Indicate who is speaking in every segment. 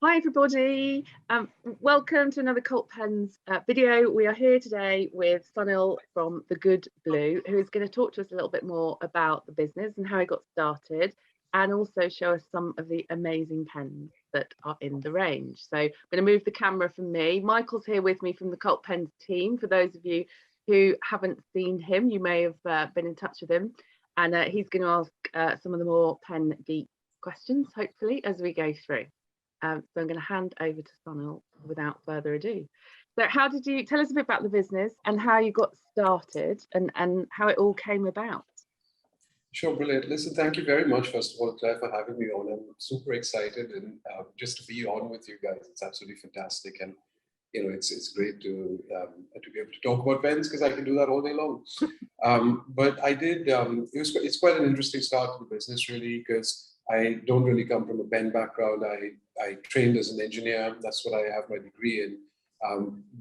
Speaker 1: Hi everybody, welcome to another Cult Pens video. We are here today with Sunil from The Good Blue, who is going to talk to us a little bit more about the business and how he got started, and also show us some of the amazing pens that are in the range. So I'm going to move the camera from me. Michael's here with me from the Cult Pens team. For those of you who haven't seen him, you may have been in touch with him, and he's going to ask some of the more pen geek questions, hopefully, as we go through. So I'm going to hand over to Sunil without further ado. So how did you tell us a bit about the business and how you got started and how it all came about?
Speaker 2: Sure, brilliant. Listen, thank you very much, first of all, Claire, for having me on. I'm super excited and just to be on with you guys. It's absolutely fantastic, and you know, it's great to be able to talk about pens because I can do that all day long. But I did. It's quite an interesting start to the business, really, because I don't really come from a pen background. I trained as an engineer. That's what I have my degree in.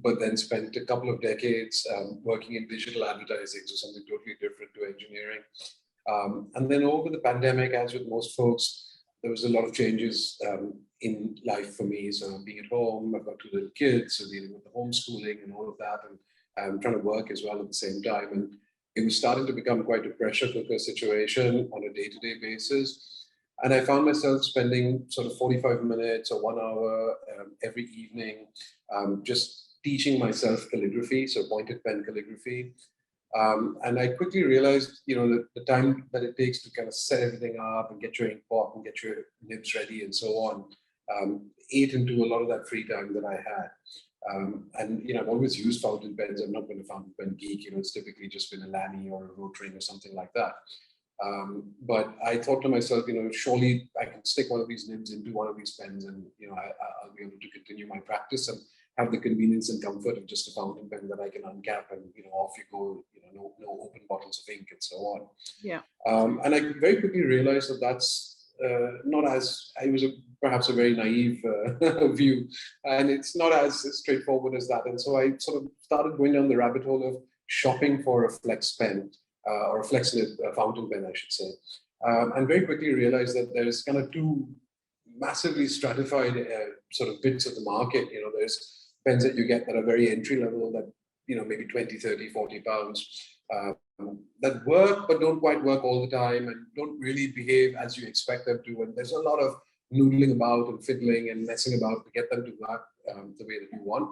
Speaker 2: But then spent a couple of decades working in digital advertising, so something totally different to engineering. And then over the pandemic, as with most folks, there was a lot of changes in life for me. So being at home, I've got two little kids, so dealing with the homeschooling and all of that, and I'm trying to work as well at the same time. And it was starting to become quite a pressure cooker situation on a day-to-day basis. And I found myself spending sort of 45 minutes or 1 hour every evening just teaching myself calligraphy, so pointed pen calligraphy. And I quickly realized, you know, the time that it takes to kind of set everything up and get your ink pot and get your nibs ready and so on, ate into a lot of that free time that I had. And, you know, I've always used fountain pens. I've not been a fountain pen geek. You know, it's typically just been a Lamy or a Rotring or something like that. But I thought to myself, you know, surely I can stick one of these nibs into one of these pens and, you know, I'll be able to continue my practice and have the convenience and comfort of just a fountain pen that I can uncap and, you know, off you go, you know, no open bottles of ink and so on.
Speaker 1: Yeah.
Speaker 2: And I very quickly realized that that's not as, I was perhaps a very naive view, and it's not as straightforward as that. And so I sort of started going down the rabbit hole of shopping for a Flex pen. Or a Flex Nib fountain pen, I should say. And very quickly realized that there's kind of two massively stratified sort of bits of the market. You know, there's pens that you get that are very entry level that, you know, maybe 20, 30, 40 pounds that work, but don't quite work all the time and don't really behave as you expect them to. And there's a lot of noodling about and fiddling and messing about to get them to work the way that you want.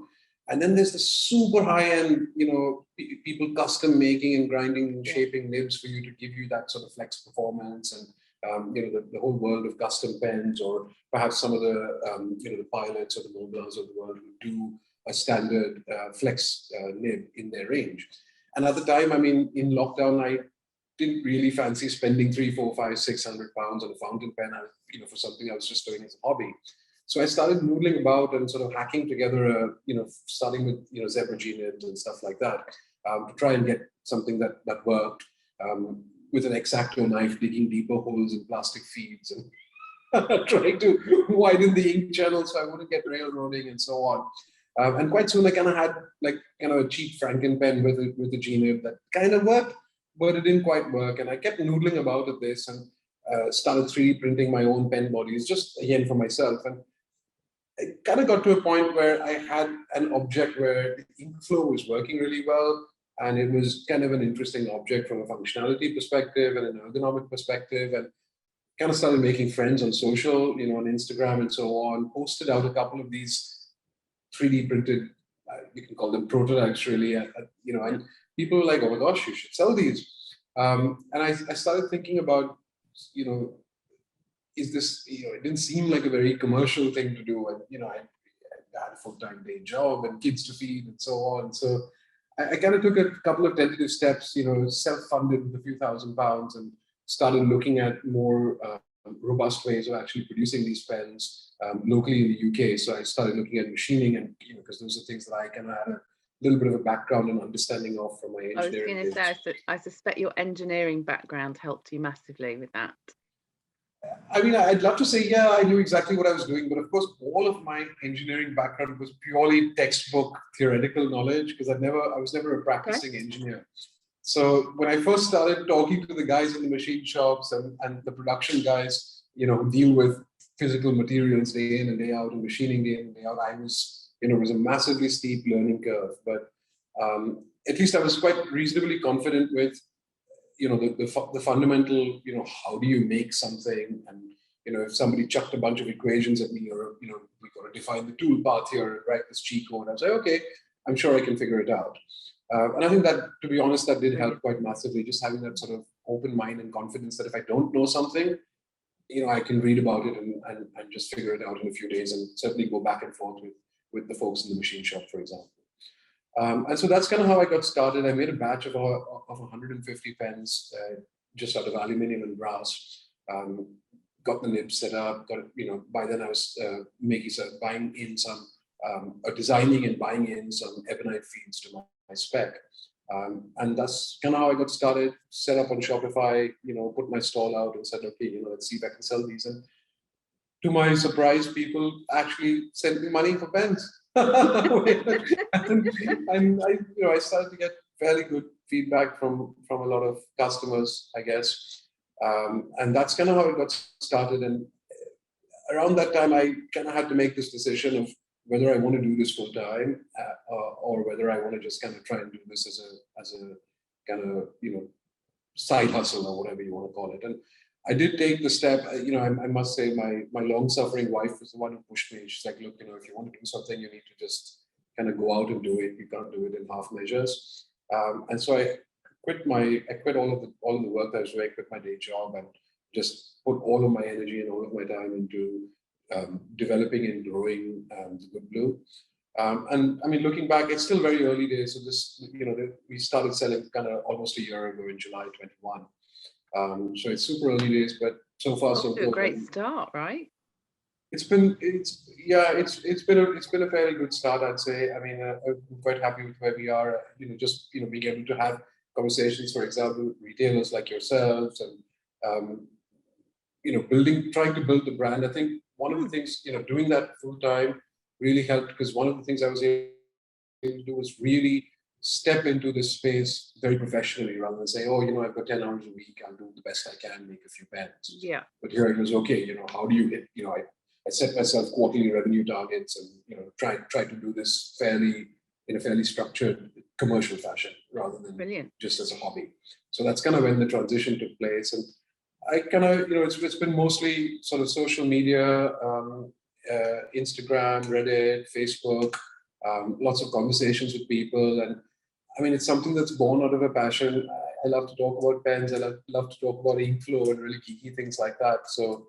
Speaker 2: And then there's the super high-end, you know, people custom making and grinding and shaping nibs for you to give you that sort of flex performance and, you know, the whole world of custom pens, or perhaps some of the, you know, the pilots or the Moblins of the world who do a standard flex nib in their range. And at the time, I mean, in lockdown, I didn't really fancy spending 300, 400, 500, 600 pounds on a fountain pen, you know, for something I was just doing as a hobby. So I started noodling about and sort of hacking together, you know, starting with, you know, zebra G nibs and stuff like that, to try and get something that worked, with an X-Acto knife, digging deeper holes in plastic feeds and trying to widen the ink channel so I wouldn't get railroading and so on. And quite soon I kind of had like kind of a cheap Franken pen with a G nib that kind of worked, but it didn't quite work. And I kept noodling about at this and started 3D printing my own pen bodies, just again for myself. And it kind of got to a point where I had an object where the ink flow was working really well, and it was kind of an interesting object from a functionality perspective and an ergonomic perspective, and kind of started making friends on social, you know, on Instagram and so on, posted out a couple of these 3D printed, you can call them prototypes really, you know, and people were like, oh my gosh, you should sell these. And I started thinking about, you know, is this, you know, it didn't seem like a very commercial thing to do. And, you know, I had a full-time day job and kids to feed and so on. So I kind of took a couple of tentative steps, you know, self-funded with a few £1,000s and started looking at more robust ways of actually producing these pens locally in the UK. So I started looking at machining and, you know, because those are things that I kind of had a little bit of a background and understanding of from my engineering.
Speaker 1: I was going to say, I suspect your engineering background helped you massively with that.
Speaker 2: I mean, I'd love to say, yeah, I knew exactly what I was doing, but of course, all of my engineering background was purely textbook theoretical knowledge because I was never a practicing engineer. So when I first started talking to the guys in the machine shops and the production guys, you know, who deal with physical materials day in and day out and machining day in and day out. I was, it was a massively steep learning curve, but at least I was quite reasonably confident with, the fundamental, how do you make something? And, if somebody chucked a bunch of equations at me, or, we got to define the tool path here and write this cheat code, I'd say, okay, I'm sure I can figure it out. And I think that, to be honest, that did help quite massively, just having that sort of open mind and confidence that if I don't know something, I can read about it and just figure it out in a few days, and certainly go back and forth with the folks in the machine shop, for example. And so that's kind of how I got started. I made a batch of 150 pens, just out of aluminium and brass. Got the nib set up. By then I was buying in some, designing and buying in some ebonite feeds to my spec. And that's kind of how I got started. Set up on Shopify, put my stall out and said, okay, let's see if I can sell these. And to my surprise, people actually sent me money for pens. and I started to get fairly good feedback from a lot of customers, I guess. And that's kind of how it got started. And around that time, I kind of had to make this decision of whether I want to do this full time, or whether I want to just kind of try and do this as a kind of side hustle, or whatever you want to call it. And I did take the step. I must say my long-suffering wife was the one who pushed me. She's like, look, if you want to do something, you need to just kind of go out and do it. You can't do it in half measures. And so I quit all of the work that I was doing. I quit my day job and just put all of my energy and all of my time into developing and growing the Good Blue. And I mean, looking back, it's still very early days. So this, we started selling kind of almost a year ago in July 21. So it's super early days, but so far so good.
Speaker 1: A great start, right?
Speaker 2: It's been a fairly good start, I'd say. I mean, I'm quite happy with where we are. Just being able to have conversations, for example, with retailers like yourselves, and trying to build the brand. I think one of the things, doing that full time really helped, because one of the things I was able to do was really step into this space very professionally, rather than say, oh, I've got 10 hours a week, I'll do the best I can, make a few pens.
Speaker 1: Yeah.
Speaker 2: But here it was, okay, how do you hit, I set myself quarterly revenue targets, and, try to do this in a fairly structured commercial fashion, rather than just as a hobby. So that's kind of when the transition took place. And I kind of, it's been mostly sort of social media, Instagram, Reddit, Facebook, lots of conversations with people. And I mean, it's something that's born out of a passion. I love to talk about pens. I love to talk about ink flow and really geeky things like that. So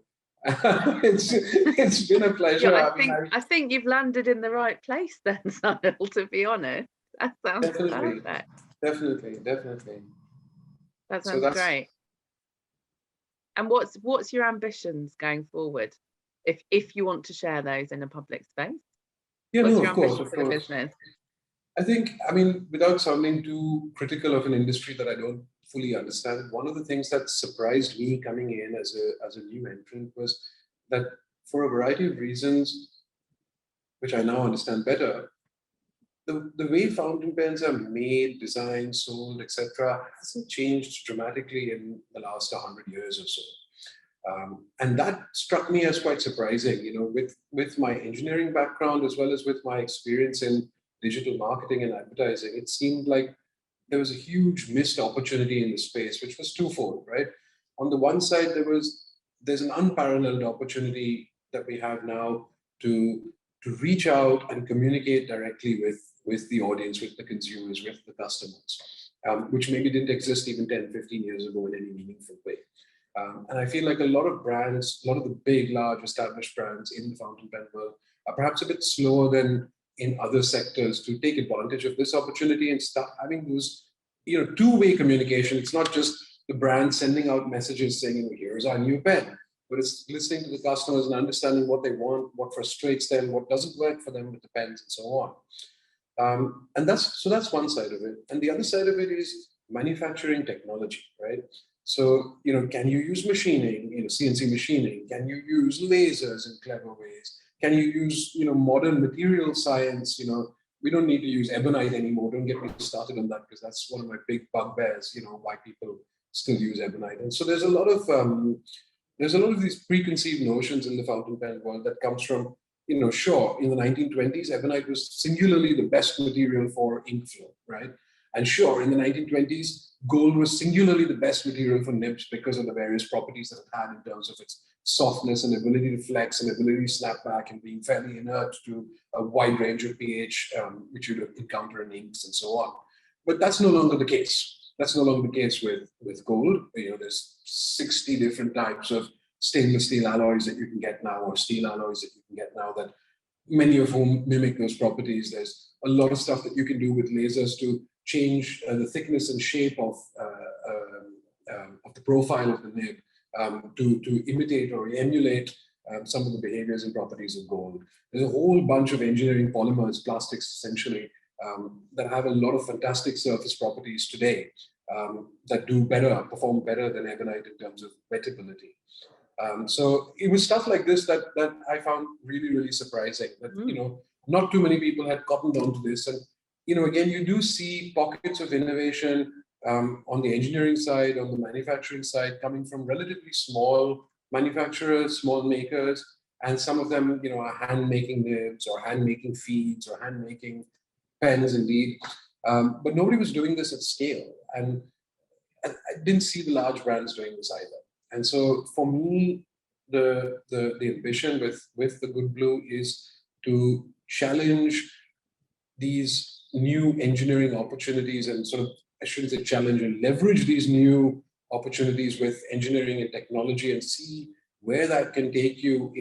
Speaker 2: it's been a pleasure.
Speaker 1: Yeah, I think you've landed in the right place then, Sunil, to be honest. That sounds perfect.
Speaker 2: Definitely.
Speaker 1: That sounds great. And what's your ambitions going forward, if you want to share those in a public space?
Speaker 2: Yeah,
Speaker 1: what's
Speaker 2: no,
Speaker 1: your
Speaker 2: of course,
Speaker 1: ambition for the business?
Speaker 2: I think, I mean, without sounding too critical of an industry that I don't fully understand, one of the things that surprised me coming in as a new entrant was that, for a variety of reasons, which I now understand better, the way fountain pens are made, designed, sold, etc., hasn't changed dramatically in the last 100 years or so. And that struck me as quite surprising, with my engineering background, as well as with my experience in digital marketing and advertising. It seemed like there was a huge missed opportunity in the space, which was twofold, right? On the one side, there's an unparalleled opportunity that we have now to reach out and communicate directly with the audience, with the consumers, with the customers, which maybe didn't exist even 10, 15 years ago in any meaningful way. And I feel like a lot of brands, a lot of the big, large, established brands in the fountain pen world are perhaps a bit slower than in other sectors to take advantage of this opportunity and start having those, two-way communication. It's not just the brand sending out messages saying, here's our new pen, but it's listening to the customers and understanding what they want, what frustrates them, what doesn't work for them with the pens, and so on. And that's one side of it. And the other side of it is manufacturing technology, right? So, can you use machining, CNC machining? Can you use lasers in clever ways? Can you use, modern material science? We don't need to use ebonite anymore. Don't get me started on that, because that's one of my big bugbears, why people still use ebonite. And so there's a lot of there's a lot of these preconceived notions in the fountain pen world that comes from, sure, in the 1920s, ebonite was singularly the best material for ink flow, right? And sure, in the 1920s, gold was singularly the best material for nibs because of the various properties that it had in terms of its softness and ability to flex and ability to snap back and being fairly inert to a wide range of pH, which you'd encounter in inks and so on. But that's no longer the case. That's no longer the case with gold. There's 60 different types of stainless steel alloys that you can get now, or steel alloys that you can get now, that many of whom mimic those properties. There's a lot of stuff that you can do with lasers to change the thickness and shape of the profile of the nib to imitate or emulate some of the behaviors and properties of gold. There's a whole bunch of engineering polymers, plastics essentially, that have a lot of fantastic surface properties today that do better, perform better than ebonite in terms of wettability. So it was stuff like this that I found really, really surprising. That not too many people had cottoned onto this. And again, you do see pockets of innovation on the engineering side, on the manufacturing side, coming from relatively small manufacturers, small makers, and some of them, are hand making nibs or hand making feeds or hand making pens, indeed. But nobody was doing this at scale, and I didn't see the large brands doing this either. And so for me, the ambition with the Good Blue is to challenge these new engineering opportunities and sort of, I shouldn't say challenge, and leverage these new opportunities with engineering and technology and see where that can take you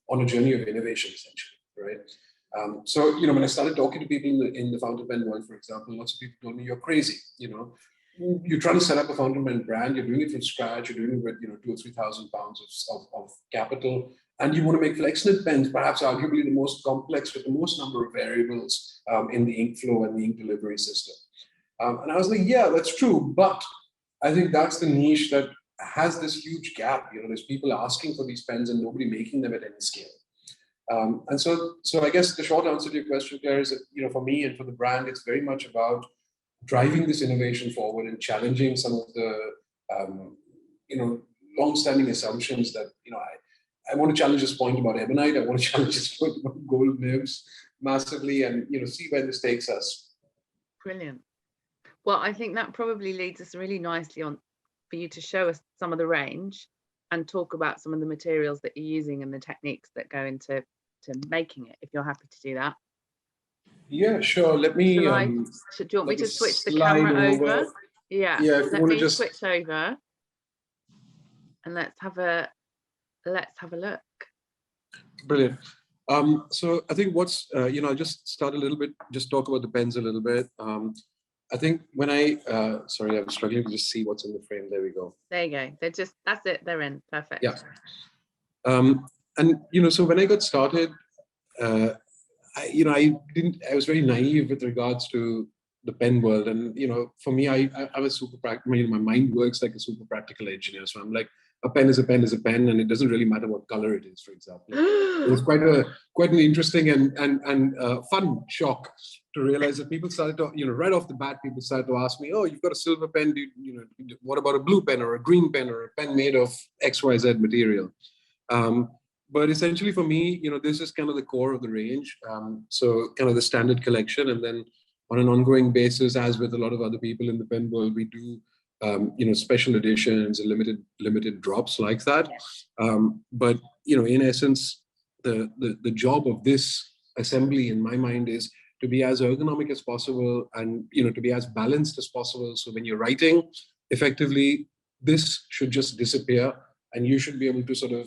Speaker 2: on a journey of innovation, essentially, right? So, when I started talking to people in the fountain pen world, for example, lots of people told me, you're crazy, you're trying to set up a fountain pen brand, you're doing it from scratch, you're doing it with, 2,000 or 3,000 pounds of capital, and you want to make Flex Nib pens, perhaps arguably the most complex with the most number of variables in the ink flow and the ink delivery system. And I was like, yeah, that's true, but I think that's the niche that has this huge gap. There's people asking for these pens and nobody making them at any scale. And so I guess the short answer to your question, Claire, is that, for me and for the brand, it's very much about driving this innovation forward and challenging some of the, long-standing assumptions that, I want to challenge this point about ebonite. I want to challenge this point about gold nibs massively, and, see where this takes us.
Speaker 1: Brilliant. Well, I think that probably leads us really nicely on for you to show us some of the range and talk about some of the materials that you're using and the techniques that go into making it, if you're happy to do that.
Speaker 2: Yeah, sure. Let me.
Speaker 1: Do you want me to switch the camera over? Yeah. Let me just switch over, and let's have a look.
Speaker 2: Brilliant. So I think what's I'll just start a little bit, just talk about the pens a little bit. I think when sorry, I'm struggling to just see what's in the frame. There we go.
Speaker 1: There you go. That's it. They're in. Perfect.
Speaker 2: Yeah. And so when I got started, I was very naive with regards to the pen world. And, for me, I was super practical. My mind works like a super practical engineer. So I'm like, a pen is a pen is a pen, and it doesn't really matter what color it is, for example. It was quite an interesting and fun shock to realize that people started to, right off the bat, people started to ask me, oh, you've got a silver pen. What about a blue pen or a green pen or a pen made of XYZ material? But essentially for me, this is kind of the core of the range. So kind of the standard collection. And then on an ongoing basis, as with a lot of other people in the pen world, we do, special editions and limited drops like that. But, in essence, the job of this assembly in my mind is to be as ergonomic as possible and, to be as balanced as possible. So when you're writing effectively, this should just disappear and you should be able to sort of,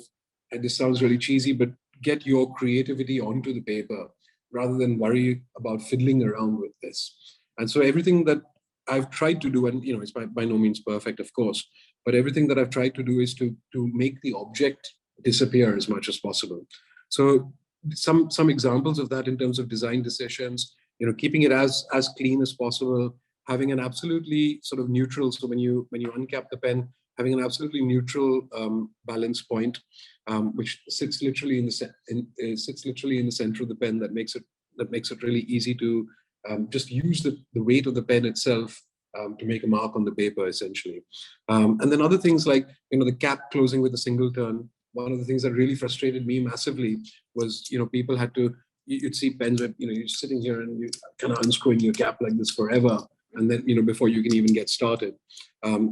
Speaker 2: and this sounds really cheesy, but get your creativity onto the paper rather than worry about fiddling around with this. And so everything that I've tried to do, and it's by no means perfect, of course, but everything that I've tried to do is to make the object disappear as much as possible. So some examples of that in terms of design decisions, keeping it as clean as possible, having an absolutely sort of neutral. So when you uncap the pen, having an absolutely neutral balance point, which sits literally in the center of the pen. That makes it really easy to just use the weight of the pen itself to make a mark on the paper, essentially. And then other things like, the cap closing with a single turn. One of the things that really frustrated me massively was, people had to, you'd see pens where, you're sitting here and you're kind of unscrewing your cap like this forever. And then, before you can even get started.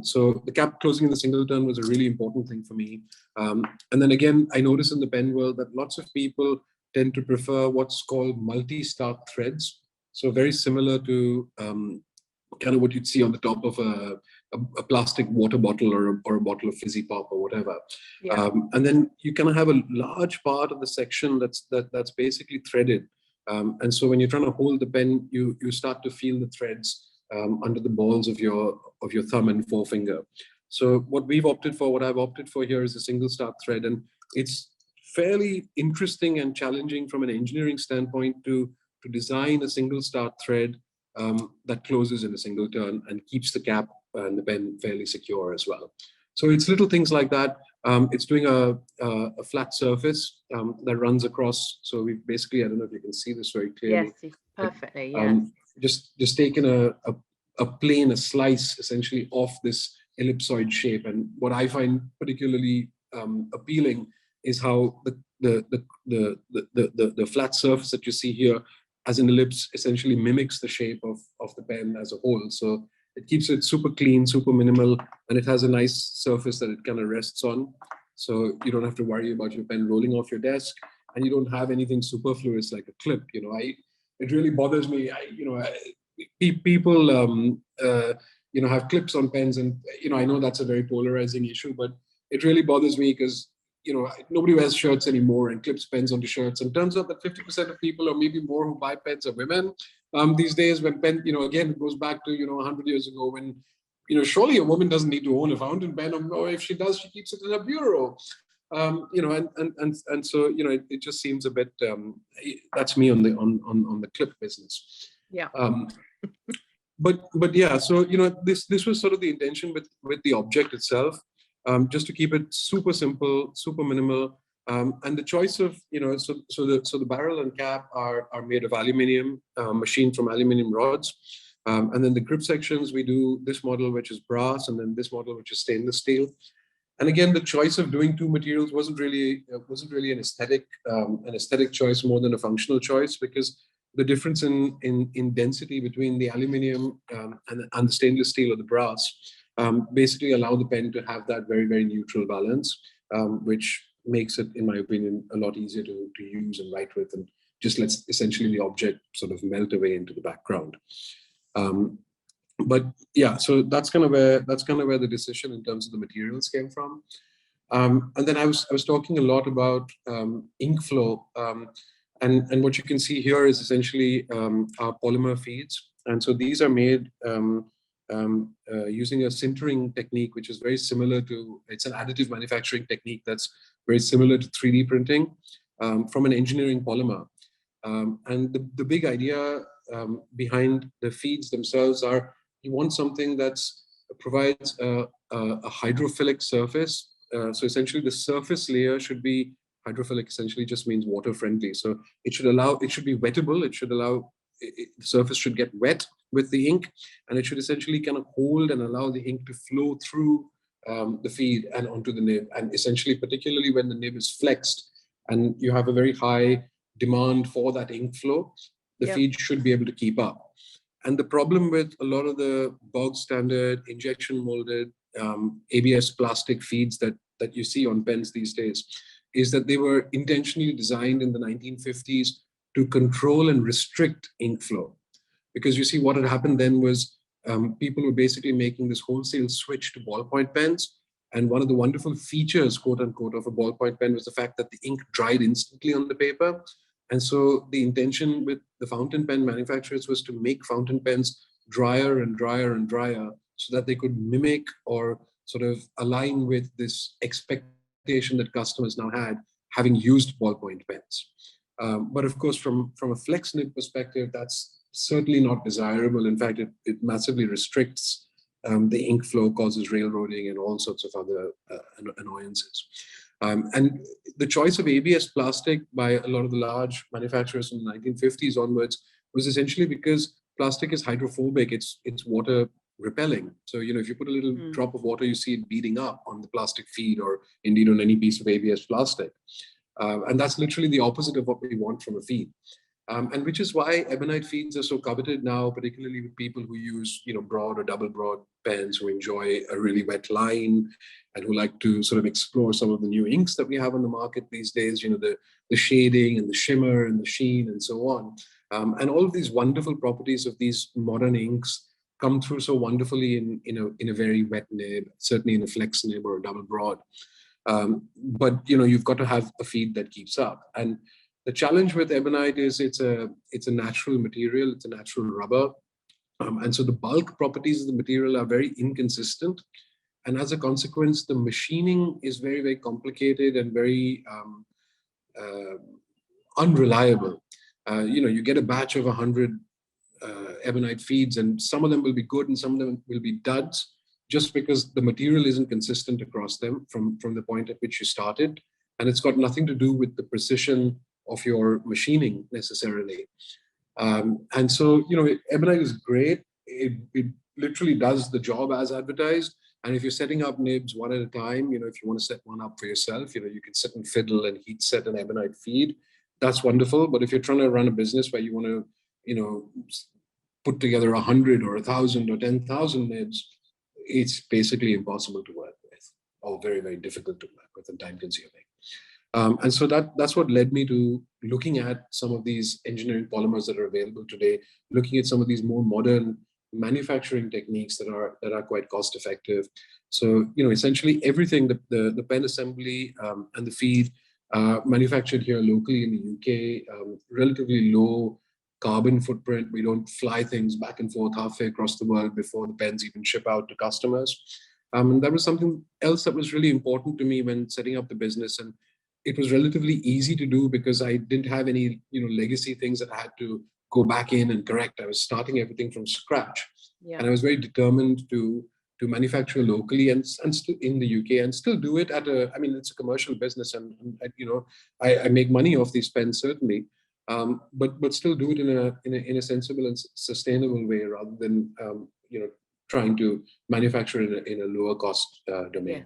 Speaker 2: So the cap closing in the single turn was a really important thing for me. And then again, I noticed in the pen world that lots of people tend to prefer what's called multi-start threads. So very similar to kind of what you'd see on the top of a plastic water bottle or a bottle of fizzy pop or whatever.
Speaker 1: Yeah.
Speaker 2: And then you kind of have a large part of the section that's basically threaded. And so when you're trying to hold the pen, you start to feel the threads under the balls of your thumb and forefinger. So what I've opted for here is a single start thread, and it's fairly interesting and challenging from an engineering standpoint to design a single start thread that closes in a single turn and keeps the cap and the pen fairly secure as well. So it's little things like that. It's doing a flat surface that runs across. So we've basically, I don't know if you can see this very clearly.
Speaker 1: Yes, perfectly. Yeah.
Speaker 2: Just taken a slice essentially off this ellipsoid shape. And what I find particularly appealing is how the flat surface that you see here as an ellipse essentially mimics the shape of the pen as a whole. So it keeps it super clean, super minimal, and it has a nice surface that it kind of rests on. So you don't have to worry about your pen rolling off your desk, and you don't have anything superfluous like a clip. It really bothers me. People have clips on pens, and I know that's a very polarizing issue, but it really bothers me because nobody wears shirts anymore and clips pens onto shirts. And turns out that 50% of people, or maybe more, who buy pens are women these days. When pen, again, it goes back to 100 years ago when surely a woman doesn't need to own a fountain pen, or if she does, she keeps it in her bureau. And so it just seems a bit. That's me on the clip business.
Speaker 1: Yeah.
Speaker 2: But yeah, so this was sort of the intention with the object itself, just to keep it super simple, super minimal, and the choice of so the barrel and cap are made of aluminium, machined from aluminium rods, and then the grip sections we do this model which is brass, and then this model which is stainless steel. And again, the choice of doing two materials wasn't really an aesthetic choice more than a functional choice, because the difference in density between the aluminium and the stainless steel or the brass basically allow the pen to have that very, very neutral balance, which makes it, in my opinion, a lot easier to use and write with, and just lets essentially the object sort of melt away into the background. But yeah, so that's kind of where the decision in terms of the materials came from. And then I was talking a lot about ink flow, and what you can see here is essentially our polymer feeds, and so these are made using a sintering technique, which is very similar to, it's an additive manufacturing technique that's very similar to 3D printing from an engineering polymer. And the big idea behind the feeds themselves are, you want something that provides a hydrophilic surface. So essentially the surface layer should be hydrophilic, essentially just means water friendly. So it should be wettable. It should allow, the surface should get wet with the ink, and it should essentially kind of hold and allow the ink to flow through the feed and onto the nib. And essentially, particularly when the nib is flexed and you have a very high demand for that ink flow, the feed should be able to keep up. And the problem with a lot of the bog standard injection molded ABS plastic feeds that you see on pens these days is that they were intentionally designed in the 1950s to control and restrict ink flow. Because you see, what had happened then was people were basically making this wholesale switch to ballpoint pens. And one of the wonderful features, quote unquote, of a ballpoint pen was the fact that the ink dried instantly on the paper. And so the intention with the fountain pen manufacturers was to make fountain pens drier and drier and drier so that they could mimic or sort of align with this expectation that customers now had, having used ballpoint pens. But of course, from a Flex Nib perspective, that's certainly not desirable. In fact, it massively restricts the ink flow, causes railroading and all sorts of other annoyances. And the choice of ABS plastic by a lot of the large manufacturers from the 1950s onwards was essentially because plastic is hydrophobic. It's water repelling. So, if you put a little
Speaker 1: Mm.
Speaker 2: drop of water, you see it beading up on the plastic feed or indeed on any piece of ABS plastic. And that's literally the opposite of what we want from a feed. And which is why ebonite feeds are so coveted now, particularly with people who use, broad or double broad pens, who enjoy a really wet line and who like to sort of explore some of the new inks that we have on the market these days, the shading and the shimmer and the sheen and so on. And all of these wonderful properties of these modern inks come through so wonderfully in a very wet nib, certainly in a flex nib or a double broad. But you've got to have a feed that keeps up. And the challenge with ebonite is it's a natural material, it's a natural rubber. And so the bulk properties of the material are very inconsistent. And as a consequence, the machining is very, very complicated and very unreliable. You get a batch of 100 ebonite feeds, and some of them will be good and some of them will be duds, just because the material isn't consistent across them from the point at which you started. And it's got nothing to do with the precision of your machining necessarily. And so, ebonite is great. It literally does the job as advertised. And if you're setting up nibs one at a time, if you want to set one up for yourself, you can sit and fiddle and heat set an ebonite feed. That's wonderful. But if you're trying to run a business where you want to, put together 100 or 1,000 or 10,000 nibs, it's basically impossible to work with, or very, very difficult to work with and time consuming. And so that's what led me to looking at some of these engineering polymers that are available today, looking at some of these more modern manufacturing techniques that are quite cost effective. So, essentially everything, the pen assembly and the feed manufactured here locally in the UK, relatively low carbon footprint. We don't fly things back and forth halfway across the world before the pens even ship out to customers. And that was something else that was really important to me when setting up the business. And it was relatively easy to do because I didn't have any, legacy things that I had to go back in and correct. I was starting everything from scratch.
Speaker 1: Yeah.
Speaker 2: And I was very determined to manufacture locally and still in the UK and still do it it's a commercial business and I make money off these pens certainly. But still do it in a sensible and sustainable way rather than trying to manufacture in a lower cost domain.
Speaker 1: Yeah.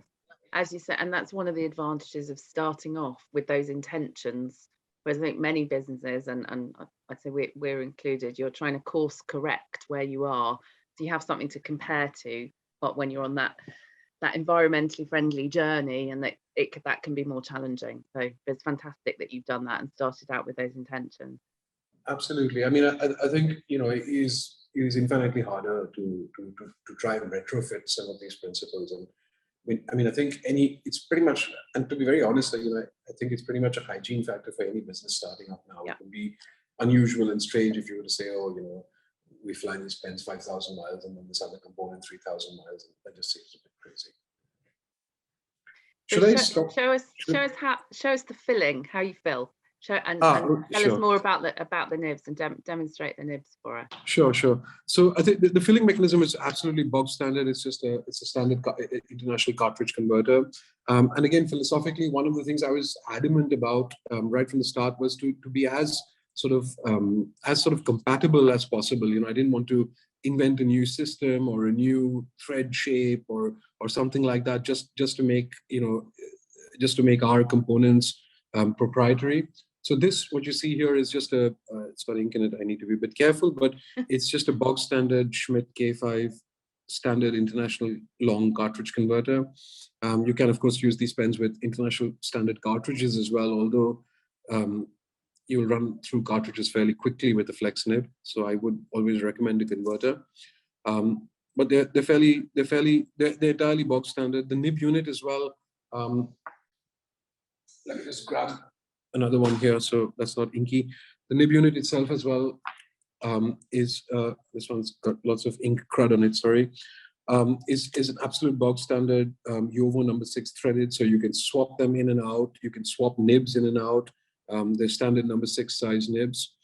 Speaker 1: As you said, and that's one of the advantages of starting off with those intentions. Whereas I think many businesses, and I'd say we're included, you're trying to course correct where you are, so you have something to compare to. But when you're on that environmentally friendly journey, and that can be more challenging. So it's fantastic that you've done that and started out with those intentions.
Speaker 2: Absolutely. I mean, I think it is infinitely harder to try and retrofit some of these principles. And I think it's pretty much, and to be very honest, I think it's pretty much a hygiene factor for any business starting up now. Yeah. It would be unusual and strange if you were to say, we fly these pens 5,000 miles and then this other component 3,000 miles. And that just seems a bit crazy. Should I stop?
Speaker 1: Show us the filling, how you fill. And tell us more about the nibs and demonstrate the nibs for us.
Speaker 2: Sure. So I think the filling mechanism is absolutely bog standard. It's a standard international cartridge converter. And again, philosophically, one of the things I was adamant about right from the start was to be as sort of compatible as possible. I didn't want to invent a new system or a new thread shape or something like that just to make our components proprietary. So what you see here is just it's got ink in it. I need to be a bit careful, but it's just a bog standard Schmidt K5 standard international long cartridge converter. You can of course use these pens with international standard cartridges as well, although you'll run through cartridges fairly quickly with the Flex Nib. So I would always recommend a converter. But they're entirely bog standard. The nib unit as well. Let me just grab another one here, so that's not inky. The nib unit itself as well is this one's got lots of ink crud on it. Sorry, is an absolute bog standard UOVO number 6 threaded, so you can swap them in and out. You can swap nibs in and out. They're standard number 6 size nibs.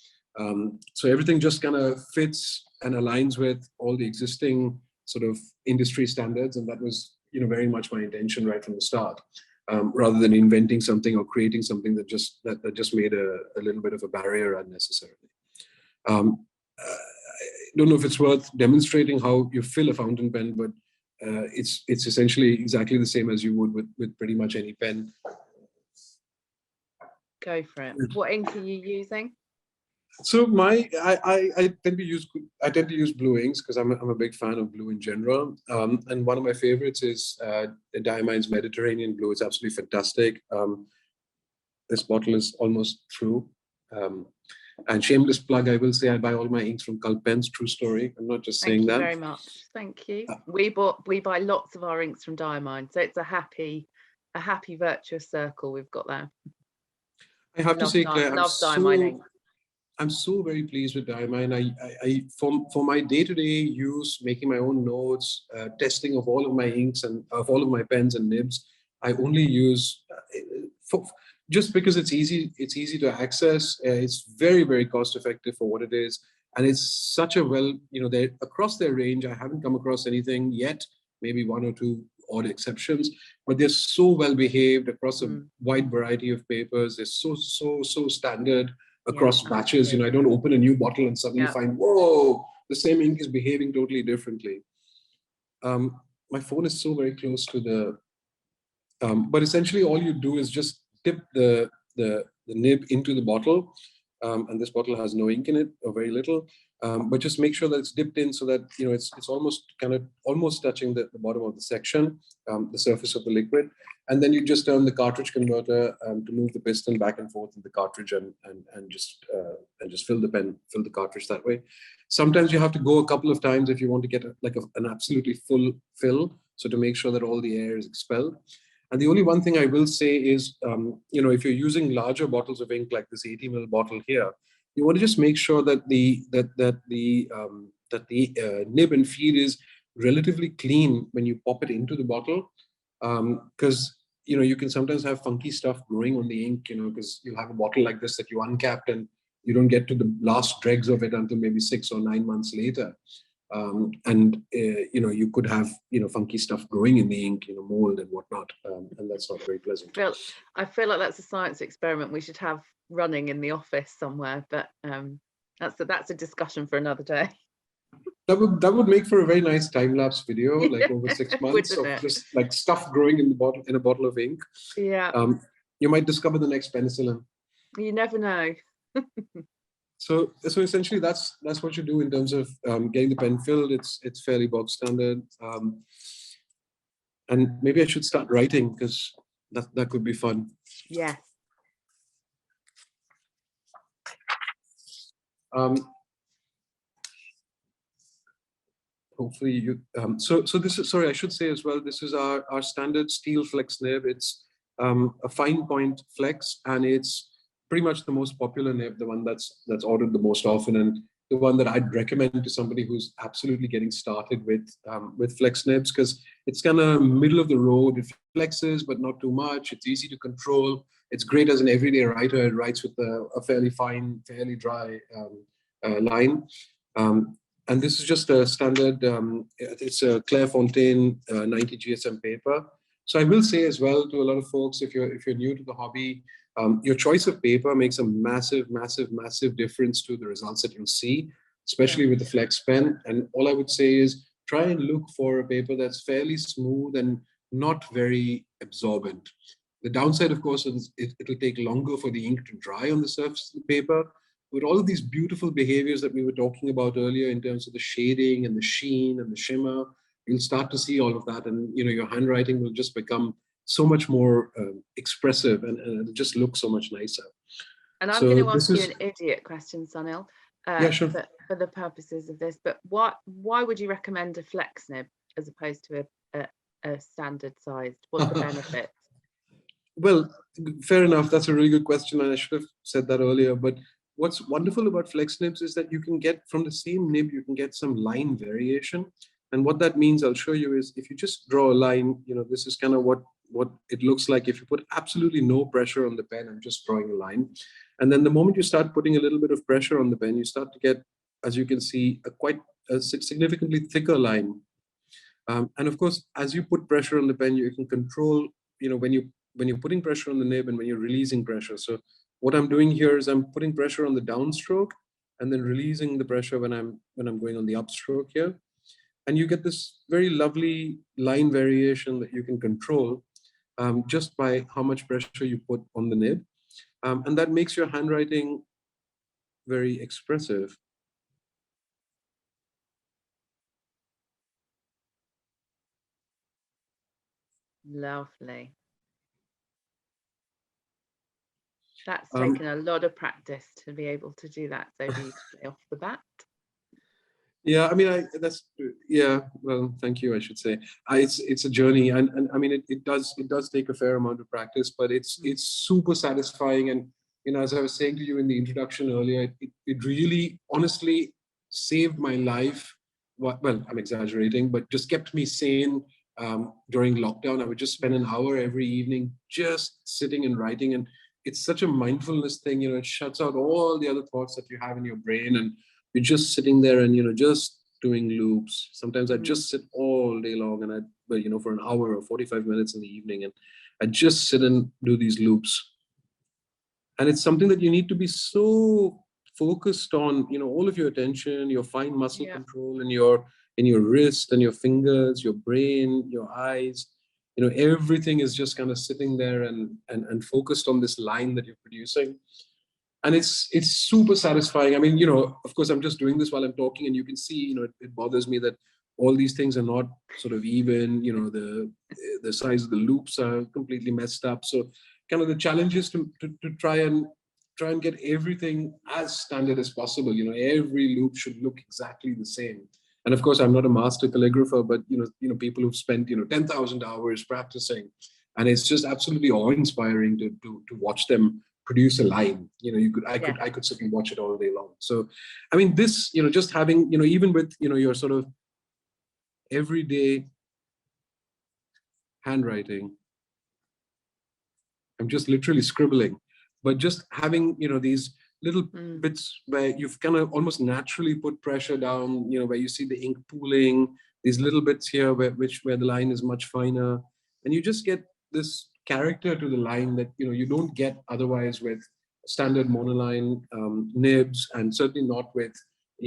Speaker 2: So everything just kind of fits and aligns with all the existing sort of industry standards, and that was very much my intention right from the start. Rather than inventing something or creating something that just made a little bit of a barrier unnecessarily. don't know if it's worth demonstrating how you fill a fountain pen, but it's essentially exactly the same as you would with pretty much any pen.
Speaker 1: Go for it. What ink are you using?
Speaker 2: So I tend to use blue inks because I'm a big fan of blue in general. And one of my favorites is Diamine's Mediterranean blue. It's absolutely fantastic. This bottle is almost through. And shameless plug, I will say I buy all my inks from Cult Pens. True story. I'm not just saying that.
Speaker 1: Thank you very much. Thank you. We buy lots of our inks from Diamine, so it's a happy virtuous circle we've got there.
Speaker 2: I have to say, Claire,
Speaker 1: Diamine ink.
Speaker 2: I'm so very pleased with Diamine. For my day-to-day use, making my own notes, testing of all of my inks and of all of my pens and nibs, I only use just because it's easy to access. It's very, very cost effective for what it is, and it's such a they're across their range. I haven't come across anything yet. Maybe one or two odd exceptions, but they're so well behaved across a wide variety of papers. They're so standard across batches. I don't open a new bottle and suddenly find, whoa, the same ink is behaving totally differently. My phone is so very close to the, but essentially all you do is just dip the nib into the bottle. And this bottle has no ink in it, or very little. But just make sure that it's dipped in so that it's almost touching the bottom of the section, the surface of the liquid, and then you just turn the cartridge converter to move the piston back and forth in the cartridge and just fill the cartridge that way. Sometimes you have to go a couple of times if you want to get an absolutely full fill, so to make sure that all the air is expelled. And the only one thing I will say is, if you're using larger bottles of ink like this 80 ml bottle here, you want to just make sure that the nib and feed is relatively clean when you pop it into the bottle, because you can sometimes have funky stuff growing on the ink, because you'll have a bottle like this that you uncapped and you don't get to the last dregs of it until maybe 6 or 9 months later. You could have funky stuff growing in the ink, mold and whatnot, and that's not very pleasant.
Speaker 1: I feel like that's a science experiment we should have running in the office somewhere, but that's a discussion for another day.
Speaker 2: That would make for a very nice time-lapse video, like over 6 months of just like stuff growing in a bottle of ink.
Speaker 1: Yeah.
Speaker 2: You might discover the next penicillin.
Speaker 1: You never know.
Speaker 2: So essentially, that's what you do in terms of getting the pen filled. It's fairly bog standard, and maybe I should start writing because that could be fun.
Speaker 1: Yes.
Speaker 2: Hopefully you. So this is, sorry, I should say as well, this is our standard steel Flex Nib. It's a fine point flex, and it's pretty much the most popular nib, the one that's ordered the most often, and the one that I'd recommend to somebody who's absolutely getting started with flex nibs, because it's kind of middle of the road. It flexes, but not too much. It's easy to control. It's great as an everyday writer. It writes with a fairly fine, fairly dry line. And this is just a standard, it's a Clairefontaine 90 GSM paper. So I will say as well to a lot of folks, if you're new to the hobby, your choice of paper makes a massive, massive, massive difference to the results that you'll see, especially with the Flex pen. And all I would say is try and look for a paper that's fairly smooth and not very absorbent. The downside, of course, is it'll take longer for the ink to dry on the surface of the paper. With all of these beautiful behaviors that we were talking about earlier in terms of the shading and the sheen and the shimmer, you'll start to see all of that, and your handwriting will just become so much more expressive, and it'll just look so much nicer.
Speaker 1: And I'm going to ask you an idiot question, Sunil,
Speaker 2: yeah, sure.
Speaker 1: for the purposes of this, but why would you recommend a Flex Nib as opposed to a standard sized? What's the benefit?
Speaker 2: Well, fair enough. That's a really good question, and I should have said that earlier. But what's wonderful about Flex Nibs is that you can get from the same nib, you can get some line variation. And what that means, I'll show you, is if you just draw a line, this is kind of what it looks like if you put absolutely no pressure on the pen and just drawing a line. And then the moment you start putting a little bit of pressure on the pen, you start to get, as you can see, a significantly thicker line. And of course, as you put pressure on the pen, you can control, when you're putting pressure on the nib and when you're releasing pressure. So what I'm doing here is I'm putting pressure on the downstroke, and then releasing the pressure when I'm going on the upstroke here. And you get this very lovely line variation that you can control just by how much pressure you put on the nib. And that makes your handwriting very expressive.
Speaker 1: Lovely. That's taken a lot of practice to be able to do that so beautifully off the bat.
Speaker 2: Yeah, I mean, well, thank you, I should say. It's a journey, and I mean, it does take a fair amount of practice, but it's super satisfying. And as I was saying to you in the introduction earlier, it really, honestly, saved my life. Well, I'm exaggerating, but just kept me sane during lockdown. I would just spend an hour every evening just sitting and writing, and it's such a mindfulness thing. It shuts out all the other thoughts that you have in your brain, and you're just sitting there and just doing loops. Sometimes I just sit all day long, and for an hour or 45 minutes in the evening, and I just sit and do these loops. And it's something that you need to be so focused on, all of your attention, your fine muscle control in your wrist and your fingers, your brain, your eyes. Everything is just kind of sitting there and focused on this line that you're producing. And it's super satisfying. I mean, of course, I'm just doing this while I'm talking, and you can see, it bothers me that all these things are not sort of even. The size of the loops are completely messed up. So, kind of the challenge is to try and get everything as standard as possible. Every loop should look exactly the same. And of course, I'm not a master calligrapher, but people who've spent 10,000 hours practicing, and it's just absolutely awe-inspiring to watch them produce a line. I could sit and watch it all day long. So, I mean, this, just having, even with, your sort of everyday handwriting, I'm just literally scribbling, but just having, these little bits where you've kind of almost naturally put pressure down, where you see the ink pooling, these little bits here where the line is much finer, and you just get this character to the line that you don't get otherwise with standard monoline nibs, and certainly not with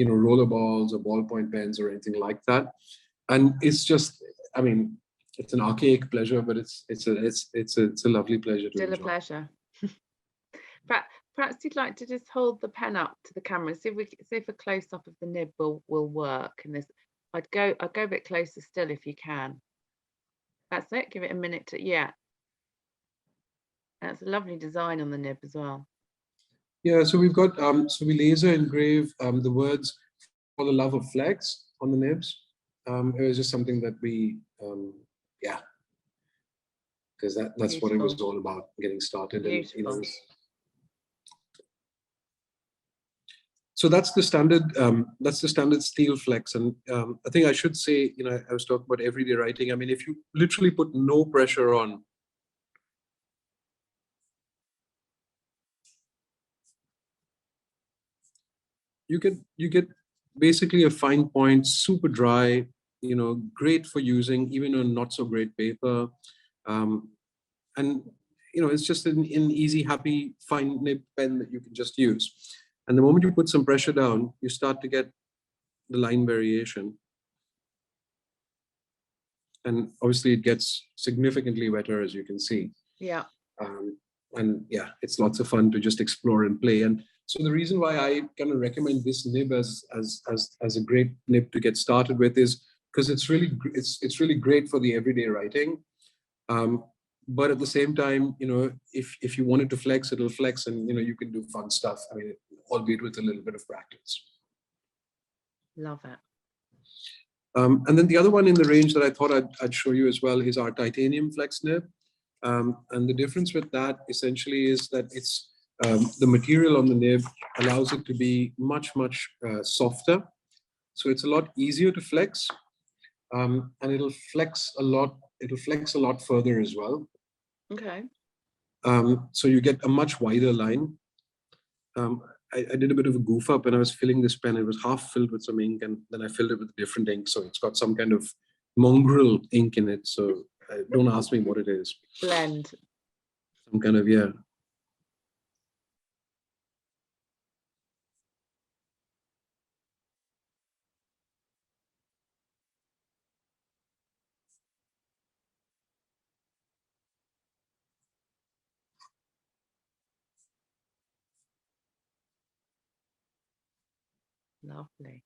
Speaker 2: roller balls or ballpoint pens or anything like that. And it's just, I mean, it's an archaic pleasure, but it's a lovely pleasure to
Speaker 1: Still
Speaker 2: enjoy.
Speaker 1: A pleasure. Perhaps you'd like to just hold the pen up to the camera, see if a close up of the nib will work. And this, I'd go a bit closer still if you can. That's it. Give it a minute to, yeah. That's a lovely design on the nib as well.
Speaker 2: Yeah, so we've got so we laser engrave the words "For the Love of Flex" on the nibs. It was just something that we because that's what it was all about, getting started.
Speaker 1: Beautiful.
Speaker 2: And, so that's the standard steel flex. And I think I should say, I was talking about everyday writing. I mean, if you literally put no pressure on, you get basically a fine point, super dry, great for using even on not so great paper. And it's just an easy, happy, fine nib pen that you can just use. And the moment you put some pressure down, you start to get the line variation. And obviously it gets significantly wetter, as you can see.
Speaker 1: Yeah.
Speaker 2: And yeah, it's lots of fun to just explore and play. And so the reason why I kind of recommend this nib as a great nib to get started with is because it's really great for the everyday writing. But at the same time, if you wanted to flex, it'll flex, and you can do fun stuff. I mean, albeit with a little bit of practice.
Speaker 1: Love it.
Speaker 2: And then the other one in the range that I thought I'd show you as well is our titanium flex nib. And the difference with that essentially is that it's the material on the nib allows it to be much softer, so it's a lot easier to flex, and it'll flex a lot further as well.
Speaker 1: Okay.
Speaker 2: So you get a much wider line. I did a bit of a goof up when I was filling this pen. It was half filled with some ink, and then I filled it with different ink. So it's got some kind of mongrel ink in it. So don't ask me what it is.
Speaker 1: Blend.
Speaker 2: Some kind of, yeah.
Speaker 1: Lovely.